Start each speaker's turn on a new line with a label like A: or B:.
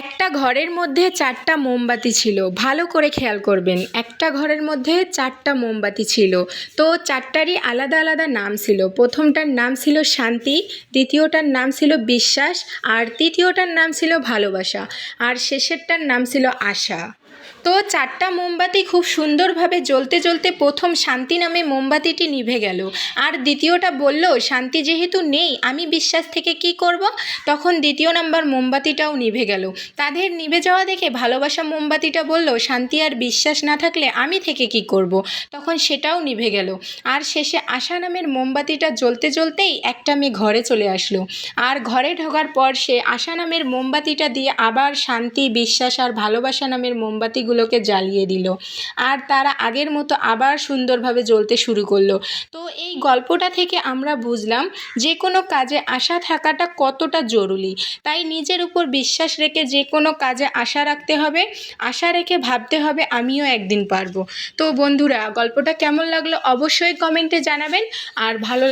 A: একটা ঘরের মধ্যে 4টা মোমবাতি ছিল। ভালো করে খেয়াল করবেন, একটা ঘরের মধ্যে 4টা মোমবাতি ছিল। তো 4টারই আলাদা আলাদা নাম ছিল। প্রথমটার নাম ছিল শান্তি, দ্বিতীয়টার নাম ছিল বিশ্বাস, আর তৃতীয়টার নাম ছিল ভালোবাসা, আর শেষেরটার নাম ছিল আশা। তো 4টা মোমবাতি খুব সুন্দরভাবে জ্বলতে জ্বলতে প্রথম শান্তি নামে মোমবাতিটি নিভে গেল। আর দ্বিতীয়টা বলল, শান্তি যেহেতু নেই আমি বিশ্বাস থেকে কি করব। তখন দ্বিতীয় নাম্বার মোমবাতিটাও নিভে গেল। তাদের নিভে যাওয়া দেখে ভালোবাসা মোমবাতিটা বলল, শান্তি আর বিশ্বাস না থাকলে আমি থেকে কি করব। তখন সেটাও নিভে গেল। আর শেষে আশা নামের মোমবাতিটা জ্বলতে জ্বলতেই একটা মেয়ে ঘরে চলে আসলো। আর ঘরে ঢোকার পর সে আশা নামের মোমবাতিটা দিয়ে আবার শান্তি, বিশ্বাস আর ভালোবাসা নামের মোমবাতিগুলোকে জ্বালিয়ে দিল। আর তারা আগের মতো আবার সুন্দরভাবে জ্বলতে শুরু করলো। তো এই গল্পটা থেকে আমরা বুঝলাম যে কোনো কাজে আশা থাকাটা কতটা জরুরি। তাই নিজের উপর বিশ্বাস রেখে যে কোনো কাজে আশা রাখতে হবে, আশা রেখে ভাবতে হবে আমিও একদিন পারবো। তো বন্ধুরা, গল্পটা কেমন লাগলো অবশ্যই কমেন্টে জানাবেন। আর ভালো